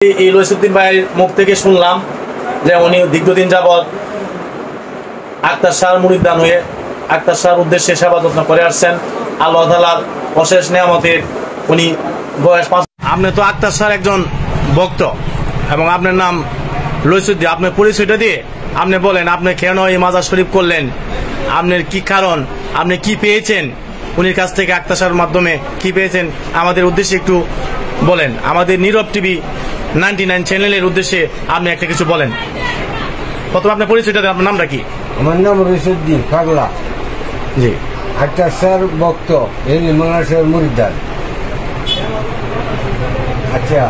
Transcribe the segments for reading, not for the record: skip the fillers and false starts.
এই রইসুদ্দিন ভাইয়ের মুখ থেকে শুনলাম যে উনি দীর্ঘদিন যাবৎ আক্তার শাহর মুরিদান হয়ে আক্তার শাহর উদ্দেশ্যে সেবা যত্ন করে আসছেন। আল্লাহ তাআলার অশেষ নিয়ামতের উনি বয়স 5। আপনি তো আক্তার শাহর একজন ভক্ত এবং আপনার নাম রইসুদ্দিন, আপনার পরিচয়টা দিয়ে আপনি বলেন আপনি কেন এই মাজার শরীফ করলেন, আপনার কি কারণ, আপনি কি পেয়েছেন উনির কাছ থেকে, আক্তার শাহর মাধ্যমে কি পেয়েছেন আমাদের উদ্দেশ্যে একটু বলেন। আমাদের নীরব টিভি 99 চ্যানেলের উদ্দেশ্যে আপনি একটা কিছু বলেন। প্রথমে আপনার পরিচয়টা দেন, আপনার নামটা কি? আমার নাম রইসুদ্দিন পাগলা। জি। আক্তার শাহর ভক্ত, এই মৌলানা মুরিদান। আচ্ছা,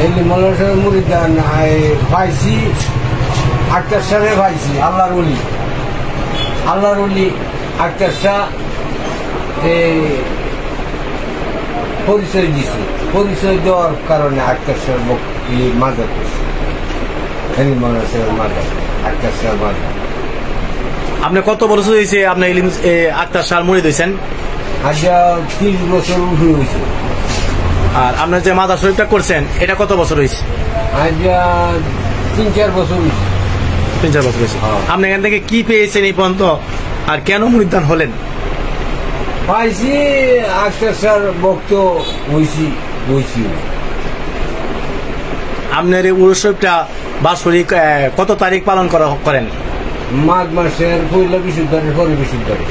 এই মৌলানা মুরিদান পাইছি, আক্তার শাহরে পাইছি আল্লাহর ওলি। আল্লাহর ওলি আক্তার শাহ পরিচয় দিছে, পরিচয় দেওয়ার কারণে আক্তার শাহর মাজার করছে। এই মৌলানা মাজার, আক্তার শাহর মাজার। আপনি কত বছর হয়েছে আপনি আক্তার শাহর মুরিদ হয়েছেন? আজ 30 বছর উঠে হয়েছে। আর আপনার যে মাজার শরীফটা করছেন এটা কত বছর হয়েছে? আজ 3-4 বছর হয়েছে। 3-4 বছর হয়েছে। আপনি এখান থেকে কি পেয়েছেন এই পর্যন্ত, আর কেন মুরিদান হলেন? পাইছি আক্তার শাহর ভক্ত হয়েছি। আপনার এই উরুস শরীফটা বাৎসরিক কত তারিখ পালন করেন? মাঘ মাসের পয়লা বৃহস্পতিবারের পরে বৃহস্পতিবারে।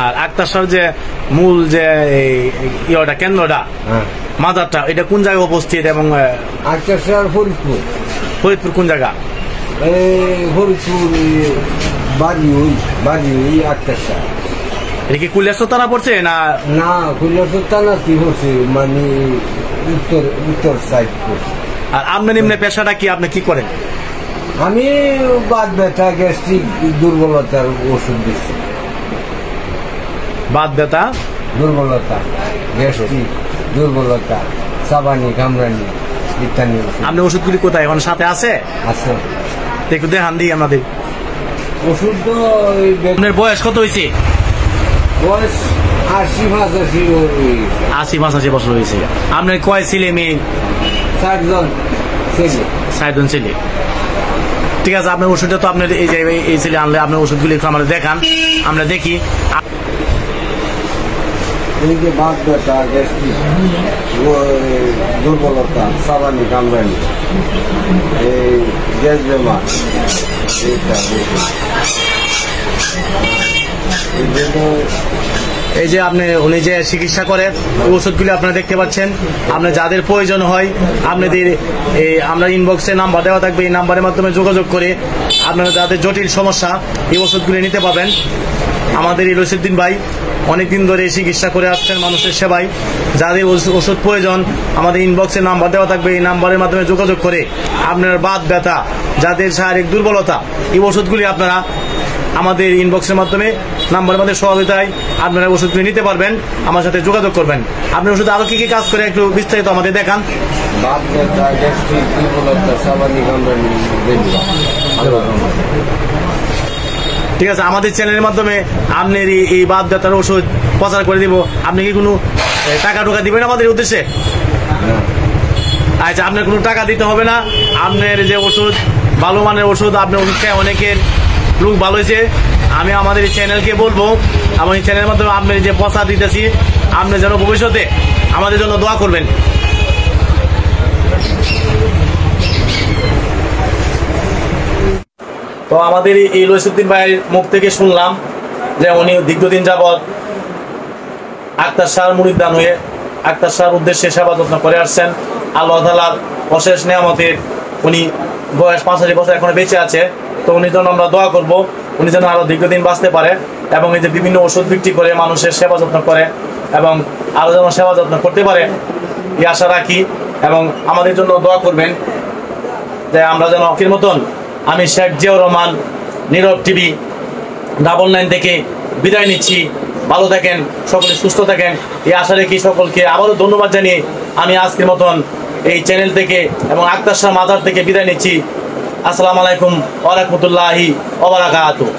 আর আক্তার শাহর যে মূল যে ইয়েটা কেন্দ্রটা, মাজারটা, এটা কোন জায়গায় উপস্থিত? এবং আক্তার শাহর ফরিদপুর। ফরিদপুর কোন জায়গা? ফরিদপুর বাড়ি আক্তার শাহ। এটা কি কুলিয়াসর থানা পড়ছে না? না, কুলিয়াসর থানাতে পড়ছে, মানে উত্তর সাইড পড়ছে। আর আপনার নিম্নে পেশাটা কি, আপনি কি করেন? আমি বাত ব্যথা, গ্যাস্ট্রিক দুর্বলতার ওষুধ দিচ্ছি। বাত ব্যথা, দুর্বলতা, গ্যাস্ট্রিক দুর্বলতা, সাবানি, কামরানি ইত্যাদি। আপনি ওষুধগুলি কোথায় এখন সাথে আছে? আছে, একটু দেখান দিই আমাদের ওষুধ। তো আপনার বয়স কত হয়েছে? বয়স 80-85 বছর হয়েছে। আপনার কয় ছেলে মেয়ে? 60 জন ছেলে। 60 জন ছেলে। ঠিক আছে, আপনার ওষুধটা তো আপনার এই ছেলে আনলে আপনার ওষুধগুলি একটু আমাদের দেখান, আমরা দেখি। এই যে বাত ব্যথা, গ্যাস্ট্রিক দুর্বলতা, সাবানি, কামরানি, এই গ্যাস বেমার, এই যে আপনি উনি যে চিকিৎসা করে ওষুধগুলি আপনারা দেখতে পাচ্ছেন। আপনার যাদের প্রয়োজন হয় আপনাদের আমরা ইনবক্সে নাম্বার দেওয়া থাকবে, এই নাম্বারের মাধ্যমে যোগাযোগ করে আপনারা যাদের জটিল সমস্যা এই ওষুধগুলি নিতে পাবেন। আমাদের এই রইসুদ্দিন ভাই অনেকদিন ধরে চিকিৎসা করে আসছেন মানুষের সেবায়। যাদের ওষুধ প্রয়োজন আমাদের ইনবক্সে নাম্বার দেওয়া থাকবে, এই নাম্বারের মাধ্যমে যোগাযোগ করে আপনার বাত ব্যথা, যাদের শারীরিক দুর্বলতা, এই ওষুধগুলি আপনারা আমাদের ইনবক্সের মাধ্যমে নাম্বারের মধ্যে সহযোগিতায় আপনারা ওষুধগুলি নিতে পারবেন। আমার সাথে যোগাযোগ করবেন। আপনি ওষুধ আরো কি কি কাজ করে একটু বিস্তারিত আমাদের দেখান। ঠিক আছে, আমাদের চ্যানেলের মাধ্যমে আপনার এই বাত ব্যথার ওষুধ প্রচার করে দিব। আপনি কি কোনো টাকা টোকা দিবেন আমাদের উদ্দেশ্যে? আচ্ছা, আপনার কোনো টাকা দিতে হবে না। আপনার যে ওষুধ ভালো মানের ওষুধ, আপনার ওষুধ খায় অনেকের লোক ভালো হয়েছে। আমি আমাদের এই চ্যানেলকে বলবো, আমার এই চ্যানেলের মাধ্যমে আপনার যে প্রচার দিতেছি, আপনি যেন ভবিষ্যতে আমাদের জন্য দোয়া করবেন। তো আমাদের এই রইসুদ্দিন ভাইয়ের মুখ থেকে শুনলাম যে উনি দীর্ঘদিন যাবৎ আক্তার শাহর মুরিদান হয়ে আক্তার শাহর উদ্দেশ্যে সেবা যত্ন করে আসছেন। আল্লাহ তাআলার অশেষ নিয়ামতের উনি বয়স 85 বছর এখনো বেঁচে আছে। তো উনি জন্য আমরা দোয়া করব, উনি যেন আরো দীর্ঘদিন বাঁচতে পারে এবং এই যে বিভিন্ন ওষুধ বিক্রি করে মানুষের সেবা যত্ন করে এবং আরো যেন সেবা যত্ন করতে পারে এই আশা রাখি। এবং আমাদের জন্য দোয়া করবেন যে আমরা যেন এর মতন আমি শেখ জিয়াউর রহমান, নীরব টিভি 99 থেকে বিদায় নিচ্ছি। ভালো থাকেন, সকলে সুস্থ থাকেন এই আশা রেখে সকলকে আবারও ধন্যবাদ জানিয়ে আমি আজকের মতন এই চ্যানেল থেকে এবং আক্তার শাহ মাজার থেকে বিদায় নিচ্ছি। আসসালামু আলাইকুম ওয়া রাহমাতুল্লাহি ওয়া বারাকাতুহু।